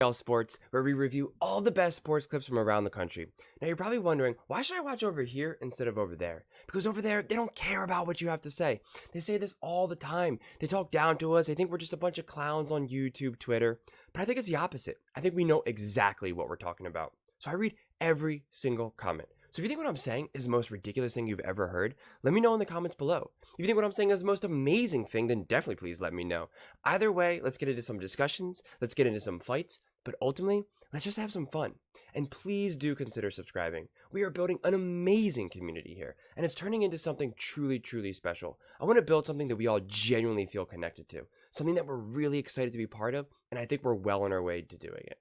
Sports, where we review all the best sports clips from around the country. Now you're probably wondering, why should I watch over here instead of over there? Because over there, they don't care about what you have to say. They say this all the time. They talk down to us. They think we're just a bunch of clowns on YouTube, Twitter. But I think it's the opposite. I think we know exactly what we're talking about. So I read every single comment. So if you think what I'm saying is the most ridiculous thing you've ever heard, let me know in the comments below. If you think what I'm saying is the most amazing thing, then definitely please let me know. Either way, let's get into some discussions, let's get into some fights, but ultimately, let's just have some fun. And please do consider subscribing. We are building an amazing community here, and it's turning into something truly, truly special. I want to build something that we all genuinely feel connected to, something that we're really excited to be part of, and I think we're well on our way to doing it.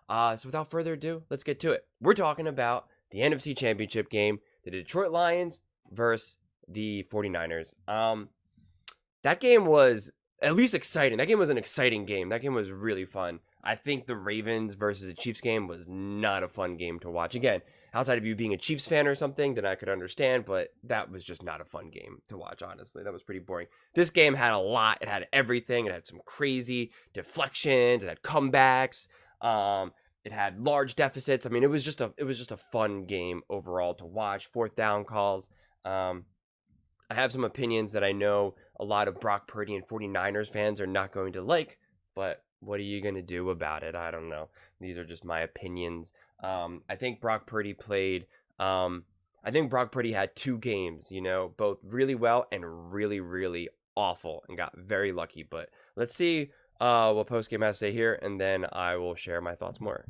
So without further ado, let's get to it. We're talking about the NFC Championship game, the Detroit Lions versus the 49ers. That game was at least exciting. That game was an exciting game. That game was really fun. I think the Ravens versus the Chiefs game was not a fun game to watch. Again, outside of you being a Chiefs fan or something, then I could understand, but that was just not a fun game to watch, honestly. That was pretty boring. This game had a lot. It had everything. It had some crazy deflections. It had comebacks. It had large deficits. I mean, it was just a fun game overall to watch. Fourth down calls. I have some opinions that I know a lot of Brock Purdy and 49ers fans are not going to like, but what are you going to do about it? I don't know. These are just my opinions. I think Brock Purdy had two games, both really well and really, really awful, and got very lucky. But let's see what postgame has to say here, and then I will share my thoughts more.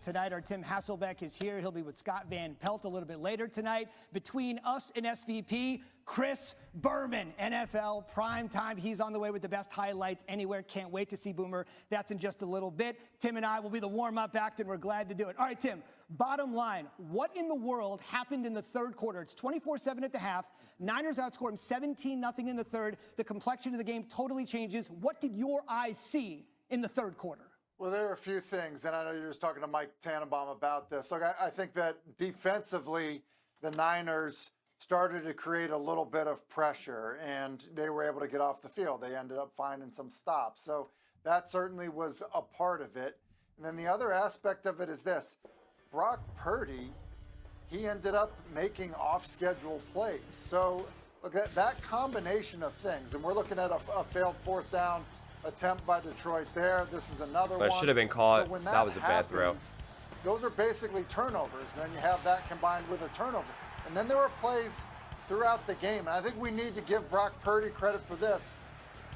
Tonight, our Tim Hasselbeck is here. He'll be with Scott Van Pelt a little bit later tonight. Between us and SVP, Chris Berman, NFL prime time. He's on the way with the best highlights anywhere. Can't wait to see Boomer. That's in just a little bit. Tim and I will be the warm-up act, and we're glad to do it. All right, Tim, bottom line, what in the world happened in the third quarter? It's 24-7 at the half. Niners outscored them 17-0 in the third. The complexion of the game totally changes. What did your eyes see in the third quarter? Well, there are a few things, and I know you were just talking to Mike Tannenbaum about this. Look, I think that defensively, the Niners started to create a little bit of pressure, and they were able to get off the field. They ended up finding some stops. So that certainly was a part of it. And then the other aspect of it is this. Brock Purdy, he ended up making off-schedule plays. So look at that combination of things. And we're looking at a failed fourth down attempt by Detroit there. This is another one. That should have been caught. So when that was a bad throw. Those are basically turnovers. And then you have that combined with a turnover. And then there were plays throughout the game. And I think we need to give Brock Purdy credit for this.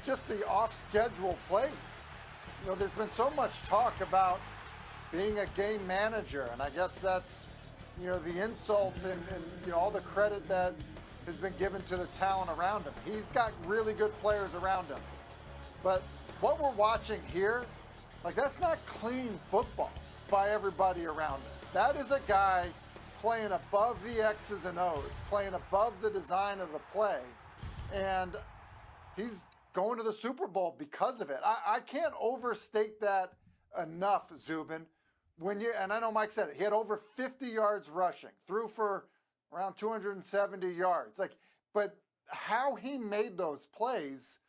Just the off-schedule plays. There's been so much talk about being a game manager. And I guess that's, the insult and all the credit that has been given to the talent around him. He's got really good players around him. But what we're watching here, that's not clean football by everybody around him. That is a guy playing above the X's and O's, playing above the design of the play. And he's going to the Super Bowl because of it. I can't overstate that enough, Zubin. And I know Mike said it, he had over 50 yards rushing, threw for around 270 yards. But how he made those plays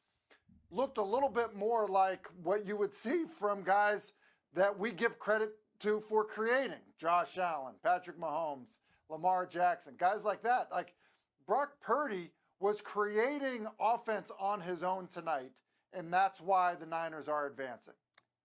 looked a little bit more like what you would see from guys that we give credit to for creating. Josh Allen, Patrick Mahomes, Lamar Jackson, guys like that. Brock Purdy was creating offense on his own tonight, and that's why the Niners are advancing.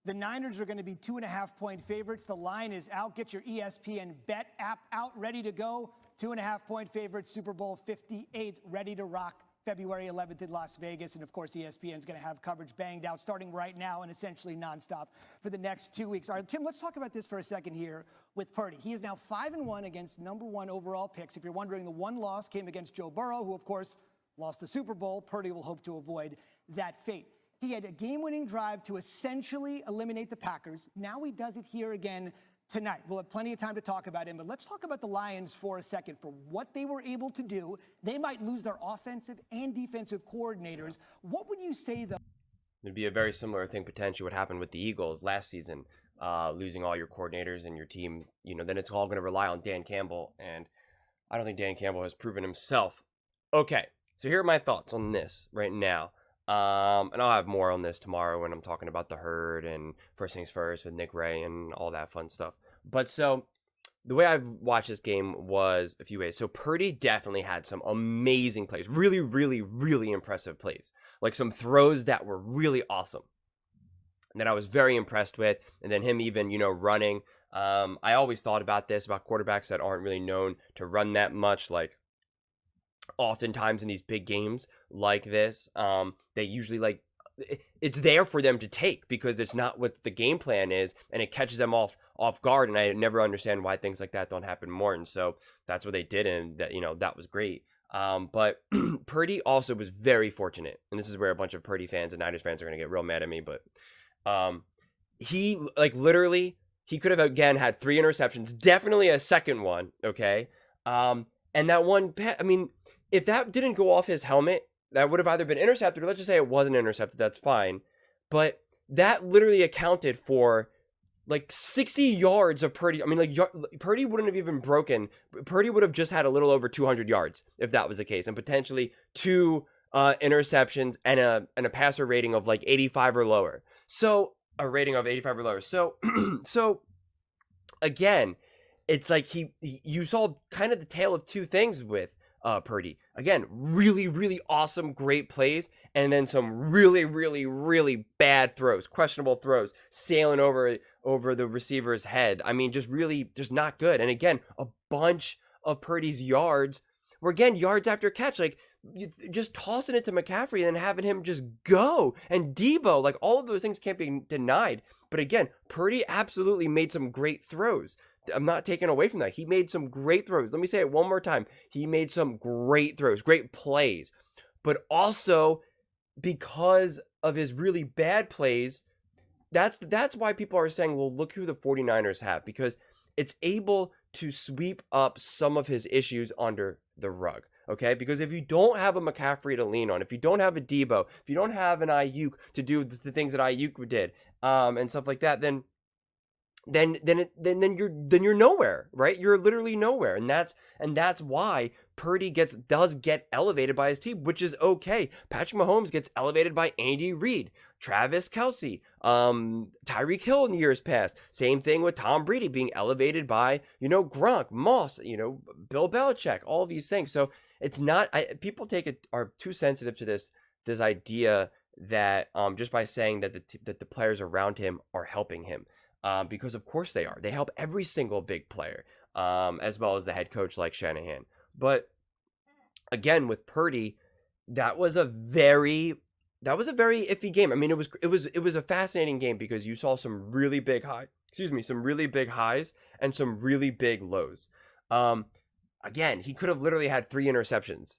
The Niners are going to be 2.5-point favorites. The line is out. Get your ESPN Bet app out, ready to go. 2.5-point favorites, Super Bowl 58, ready to rock. February 11th in Las Vegas. And of course, ESPN is going to have coverage banged out starting right now and essentially nonstop for the next 2 weeks. All right, Tim, let's talk about this for a second here with Purdy. He is now 5-1 against #1 overall picks. If you're wondering, the one loss came against Joe Burrow, who of course lost the Super Bowl. Purdy will hope to avoid that fate. He had a game-winning drive to essentially eliminate the Packers. Now he does it here again tonight. We'll have plenty of time to talk about him, but let's talk about the Lions for a second. For what they were able to do, they might lose their offensive and defensive coordinators. What would you say, though? It'd be a very similar thing potentially what happened with the Eagles last season, losing all your coordinators and your team. Then it's all going to rely on Dan Campbell, and I don't think Dan Campbell has proven himself. Okay, so here are my thoughts on this right now. And I'll have more on this tomorrow when I'm talking about the herd and first things first with Nick Ray and all that fun stuff. But so the way I've watched this game was a few ways. So Purdy definitely had some amazing plays, really, really, really impressive plays, like some throws that were really awesome that I was very impressed with. And then him even, running. I always thought about this, about quarterbacks that aren't really known to run that much, like oftentimes in these big games like this, they usually it's there for them to take because it's not what the game plan is, and it catches them off guard. And I never understand why things like that don't happen more. And so that's what they did, and that was great. But Purdy also was very fortunate, and this is where a bunch of Purdy fans and Niners fans are going to get real mad at me, but he literally he could have again had 3 interceptions, definitely a second one, okay? And that one, I mean, if that didn't go off his helmet, that would have either been intercepted, or let's just say it wasn't intercepted, that's fine. But that literally accounted for 60 yards of Purdy. I mean, Purdy wouldn't have even broken. Purdy would have just had a little over 200 yards if that was the case, and potentially 2 interceptions and a passer rating of 85 or lower. So a rating of 85 or lower. So so again, it's you saw kind of the tale of two things with Purdy. Again, really, really awesome, great plays, and then some really, really, really bad throws, questionable throws, sailing over the receiver's head. I mean, just not good. And again, a bunch of Purdy's yards were, again, yards after catch, just tossing it to McCaffrey and then having him just go. And Debo, all of those things can't be denied. But again, Purdy absolutely made some great throws. I'm not taking away from that. He made some great throws. Let me say it one more time. He made some great throws, great plays. But also, because of his really bad plays, that's why people are saying, well, look who the 49ers have. Because it's able to sweep up some of his issues under the rug. Okay, because if you don't have a McCaffrey to lean on, if you don't have a Debo, if you don't have an Ayuk to do the things that Ayuk did, and stuff like that, then you're nowhere, right? You're literally nowhere, and that's why Purdy does get elevated by his team, which is okay. Patrick Mahomes gets elevated by Andy Reid, Travis Kelce, Tyreek Hill in the years past. Same thing with Tom Brady being elevated by Gronk, Moss, Bill Belichick, all of these things. So it's not. People are too sensitive to this idea that just by saying that the players around him are helping him. Because of course they are. They help every single big player, as well as the head coach like Shanahan. But again, with Purdy, that was a very iffy game. I mean, it was a fascinating game because you saw some really big highs and some really big lows. Again, he could have literally had 3 interceptions,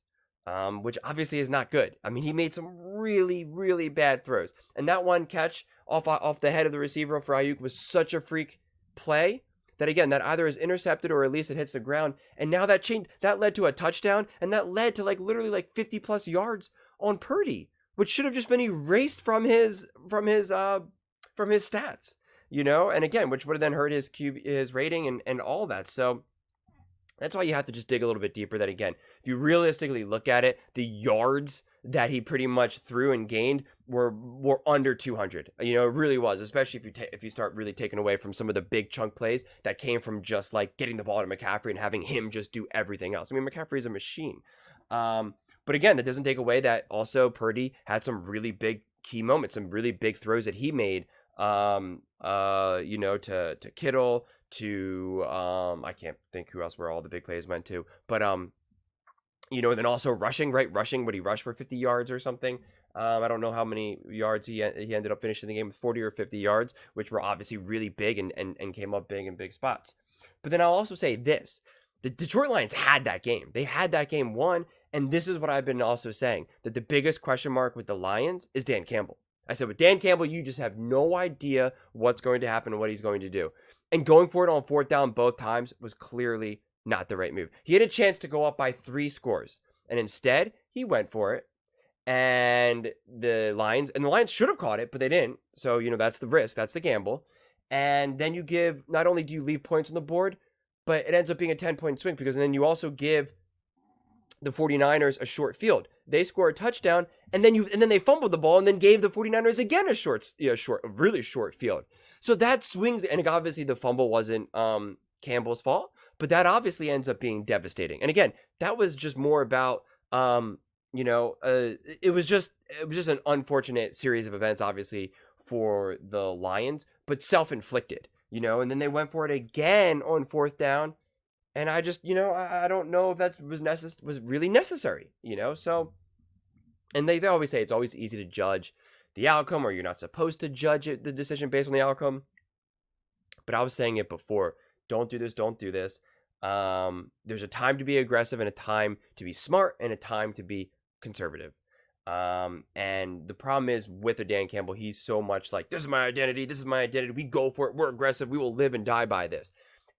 which obviously is not good. I mean, he made some really, really bad throws, and that one catch off the head of the receiver for Ayuk was such a freak play that, again, that either is intercepted or at least it hits the ground. And now that led to a touchdown, and that led to literally 50 plus yards on Purdy, which should have just been erased from his stats, and again, which would have then hurt his rating and all that. So that's why you have to just dig a little bit deeper. That, again, if you realistically look at it, the yards that he pretty much threw and gained were under 200. It really was, especially if you start really taking away from some of the big chunk plays that came from just getting the ball to McCaffrey and having him just do everything else. I mean, McCaffrey is a machine. But again, that doesn't take away that also Purdy had some really big key moments, some really big throws that he made, to Kittle, to I can't think who else where all the big plays went to, but then also rushing, right? Would he rush for 50 yards or something? I don't know how many yards he ended up finishing the game with, 40 or 50 yards, which were obviously really big and came up big in big spots. But then I'll also say this: the Detroit Lions had that game. They had that game won, and this is what I've been also saying, that the biggest question mark with the Lions is Dan Campbell. I said, with Dan Campbell, you just have no idea what's going to happen and what he's going to do. And going for it on 4th down both times was clearly not the right move. He had a chance to go up by 3 scores, and instead he went for it. And the Lions should have caught it, but they didn't. So, that's the risk, that's the gamble. And then not only do you leave points on the board, but it ends up being a 10-point swing, because then you also give the 49ers a short field. They score a touchdown, and then they fumbled the ball and then gave the 49ers again a really short field. So that swings, and obviously the fumble wasn't Campbell's fault, but that obviously ends up being devastating. And again, that was just more about it was just an unfortunate series of events, obviously, for the Lions, but self-inflicted, and then they went for it again on 4th down. And I just, I don't know if that was really necessary, so, and they always say it's always easy to judge the outcome, or you're not supposed to judge the decision based on the outcome. But I was saying it before, don't do this. There's a time to be aggressive and a time to be smart and a time to be conservative. And the problem is with the Dan Campbell, he's so much like, this is my identity. We go for it. We're aggressive. We will live and die by this.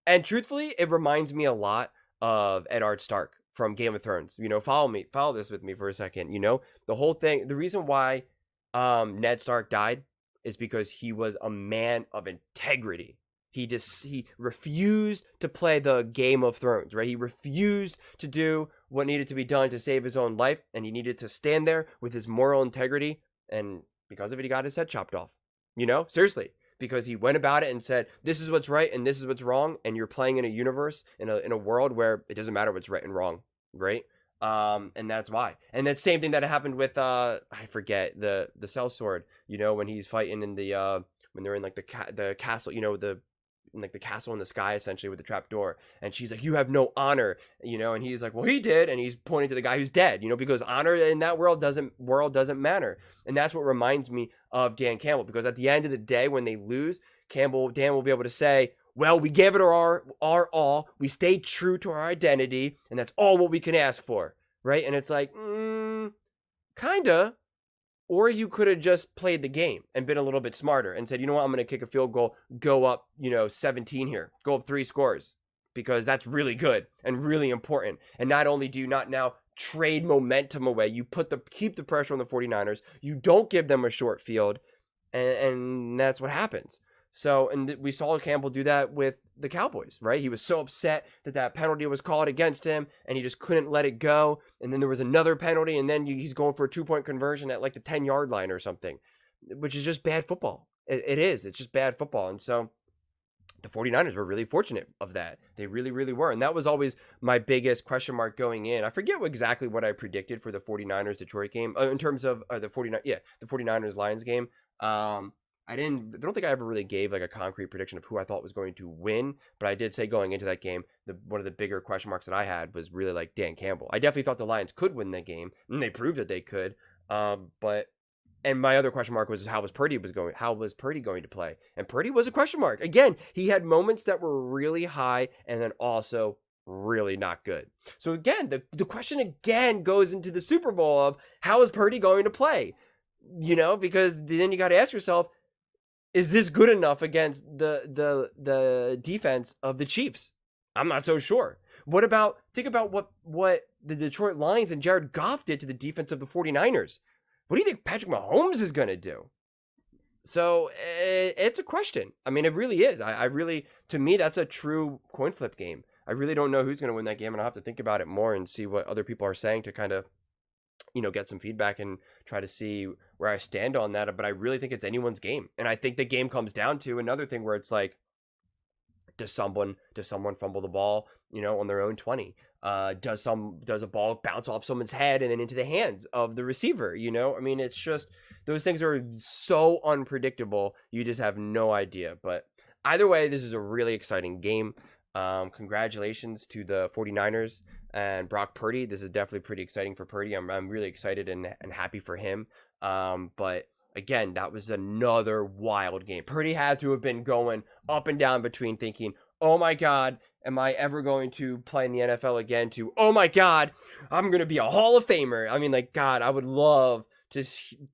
And truthfully, it reminds me a lot of Eddard Stark from Game of Thrones. Follow this with me for a second. The whole thing, the reason why Ned Stark died is because he was a man of integrity. He refused to play the Game of Thrones, right? He refused to do what needed to be done to save his own life, and he needed to stand there with his moral integrity, and because of it, he got his head chopped off. Seriously. Because he went about it and said, this is what's right and this is what's wrong, and you're playing in a universe, in a world where it doesn't matter what's right and wrong, right? And that's why. And that same thing that happened with I forget the sellsword, when he's fighting in the when they're in like the castle, the castle in the sky, essentially, with the trap door, and she's like, you have no honor, and he's like, well, he did, and he's pointing to the guy who's dead, because honor in that world doesn't matter. And that's what reminds me of Dan Campbell, because at the end of the day, when they lose, Dan will be able to say, well, we gave it our all, we stayed true to our identity, and that's all what we can ask for, right? And it's like, kinda. Or you could have just played the game and been a little bit smarter and said, you know what, I'm going to kick a field goal, go up, 17 here, go up 3 scores, because that's really good and really important. And not only do you not now trade momentum away, you keep the pressure on the 49ers, you don't give them a short field, and that's what happens. So, and we saw Campbell do that with the Cowboys, right? He was so upset that penalty was called against him, and he just couldn't let it go. And then there was another penalty, and then he's going for a 2-point conversion at like the 10-yard line or something, which is just bad football. It is. It's just bad football. And so the 49ers were really fortunate of that. They really, really were. And that was always my biggest question mark going in. I forget exactly what I predicted for the 49ers Detroit game in terms of the 49ers Lions game. I don't think I ever really gave like a concrete prediction of who I thought was going to win, but I did say going into that game, one of the bigger question marks that I had was really like Dan Campbell. I definitely thought the Lions could win that game, and they proved that they could. And my other question mark was how was Purdy going to play? And Purdy was a question mark. Again, he had moments that were really high and then also really not good. So again, the question again goes into the Super Bowl of how is Purdy going to play? Because then you got to ask yourself, is this good enough against the defense of the Chiefs? I'm not so sure. Think about what the Detroit Lions and Jared Goff did to the defense of the 49ers. What do you think Patrick Mahomes is going to do? So it's a question. I mean, it really is. To me, that's a true coin flip game. I really don't know who's going to win that game, and I'll have to think about it more and see what other people are saying to kind of, get some feedback and try to see where I stand on that. But I really think it's anyone's game. And I think the game comes down to another thing where it's like, does someone fumble the ball, on their own 20? Does a ball bounce off someone's head and then into the hands of the receiver? I mean, it's just, those things are so unpredictable. You just have no idea. But either way, this is a really exciting game. Congratulations to the 49ers and Brock Purdy. This is definitely pretty exciting for Purdy. I'm really excited and happy for him. But again, that was another wild game. Purdy had to have been going up and down between thinking, oh my God, am I ever going to play in the NFL again, to, oh my God, I'm going to be a Hall of Famer. I mean, like, God, I would love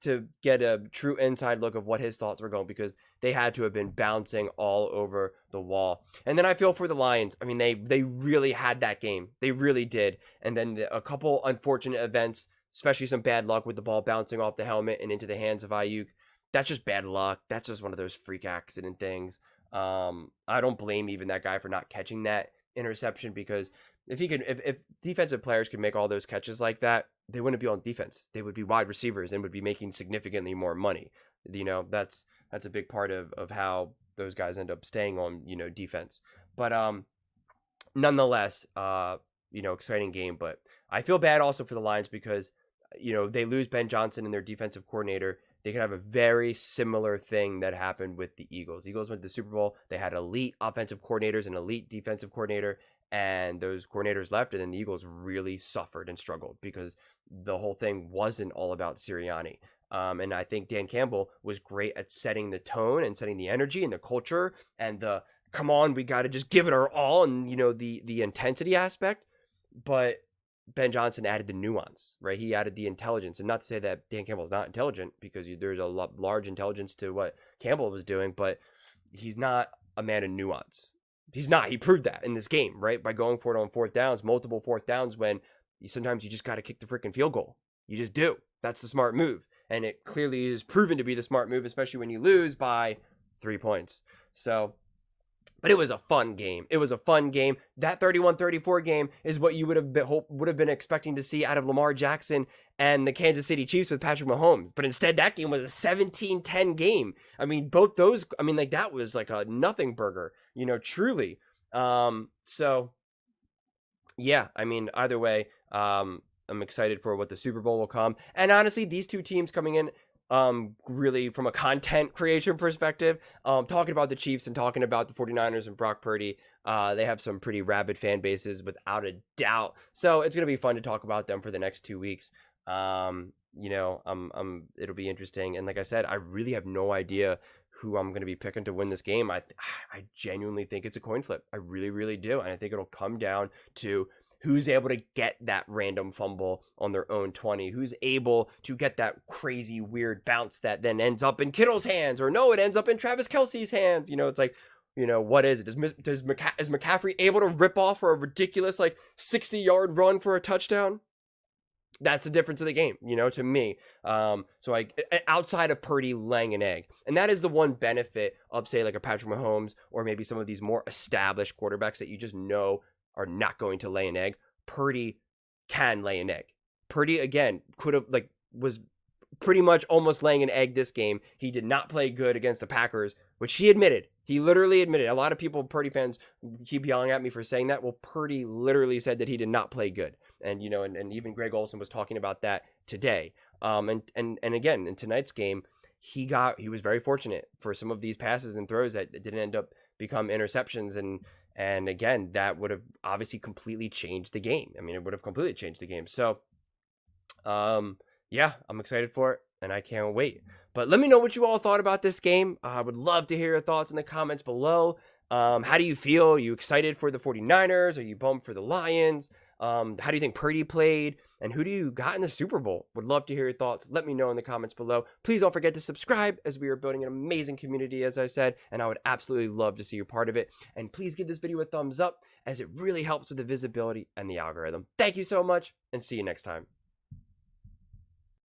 to get a true inside look of what his thoughts were going, because they had to have been bouncing all over the wall. And then I feel for the Lions. I mean, they really had that game. They really did. And then a couple unfortunate events, especially some bad luck with the ball bouncing off the helmet and into the hands of Ayuk. That's just bad luck. That's just one of those freak accident things. I don't blame even that guy for not catching that interception, because if defensive players could make all those catches like that, they wouldn't be on defense. They would be wide receivers and would be making significantly more money. That's a big part of how those guys end up staying on, defense. But nonetheless, exciting game. But I feel bad also for the Lions because, they lose Ben Johnson and their defensive coordinator. They could have a very similar thing that happened with the Eagles. The Eagles went to the Super Bowl. They had elite offensive coordinators and elite defensive coordinator, and those coordinators left, and then the Eagles really suffered and struggled because the whole thing wasn't all about Sirianni. And I think Dan Campbell was great at setting the tone and setting the energy and the culture and the, come on, we got to just give it our all, and, the intensity aspect. But Ben Johnson added the nuance, right? He added the intelligence. And not to say that Dan Campbell's not intelligent, because there's a large intelligence to what Campbell was doing, but he's not a man of nuance. He's not. He proved that in this game, right? By going for it on fourth downs, multiple fourth downs, when sometimes you just got to kick the freaking field goal. You just do. That's the smart move. And it clearly is proven to be the smart move, especially when you lose by 3 points. So, but it was a fun game. It was a fun game. That 31-34 game is what you would have been expecting to see out of Lamar Jackson and the Kansas City Chiefs with Patrick Mahomes. But instead, that game was a 17-10 game. I mean, both those, that was like a nothing burger, truly. So, yeah, either way, I'm excited for what the Super Bowl will come. And honestly, these two teams coming in, really from a content creation perspective, talking about the Chiefs and talking about the 49ers and Brock Purdy, they have some pretty rabid fan bases without a doubt. So it's going to be fun to talk about them for the next 2 weeks. It'll be interesting. And like I said, I really have no idea who I'm going to be picking to win this game. I genuinely think it's a coin flip. I really, really do. And I think it'll come down to who's able to get that random fumble on their own 20, who's able to get that crazy weird bounce that then ends up in Kittle's hands, or no, it ends up in Travis Kelce's hands. It's like, what is it? Is McCaffrey able to rip off for a ridiculous 60-yard run for a touchdown? That's the difference of the game, to me. So outside of Purdy laying an egg, and that is the one benefit of, say, like a Patrick Mahomes, or maybe some of these more established quarterbacks that you just know are not going to lay an egg. Purdy can lay an egg. Purdy, again, was pretty much almost laying an egg this game. He did not play good against the Packers, which he admitted. He literally admitted. A lot of people, Purdy fans, keep yelling at me for saying that. Well, Purdy literally said that he did not play good. And, and even Greg Olsen was talking about that today. And again, in tonight's game, he was very fortunate for some of these passes and throws that didn't end up become interceptions. And again, that would have obviously completely changed the game. It would have completely changed the game. So, yeah, I'm excited for it, and I can't wait. But let me know what you all thought about this game. I would love to hear your thoughts in the comments below. How do you feel? Are you excited for the 49ers? Are you bummed for the Lions? How do you think Purdy played? And who do you got in the Super Bowl? Would love to hear your thoughts. Let me know in the comments below. Please don't forget to subscribe, as we are building an amazing community, as I said, and I would absolutely love to see you part of it. And please give this video a thumbs up, as it really helps with the visibility and the algorithm. Thank you so much, and see you next time.